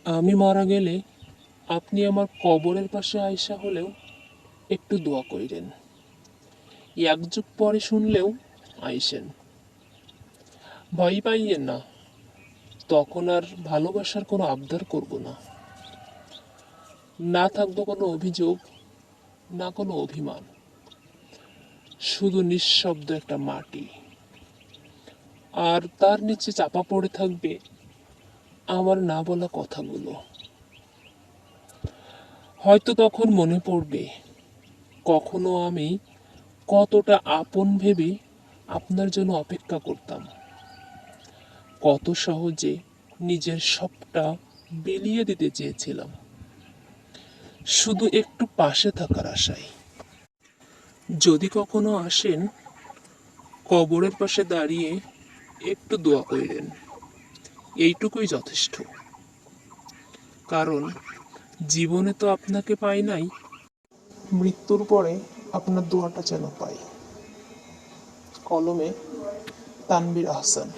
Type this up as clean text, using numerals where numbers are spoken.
আমি মারা গেলে আপনি আমার কবরের পাশে আয়সা হলেও একটু দোয়া কইরেন। এক যুগ পরে শুনলেও আইসেন। ভয় পাইয়েন না, তখন আর ভালোবাসার কোনো আবদার করব না। না থাকবো কোনো অভিযোগ, না কোনো অভিমান, শুধু নিঃশব্দ একটা মাটি। আর তার নিচে চাপা পড়ে থাকবে আমার না বলা কথাগুলো। হয়তো তখন মনে পড়বে কখনো আমি কতটা আপন ভেবে আপনার জন্য অপেক্ষা করতাম, কত সহজে নিজের সবটা বিলিয়ে দিতে চেয়েছিলাম শুধু একটু পাশে থাকার আশায়। যদি কখনো আসেন, কবরের পাশে দাঁড়িয়ে একটু দোয়া কইরেন, এইটুকুই যথেষ্ট। কারণ জীবনে তো আপনাকে পাই নাই, মৃত্যুর পরে আপনার দোয়াটা যেন পাই। কলমে তানভীর আহসান।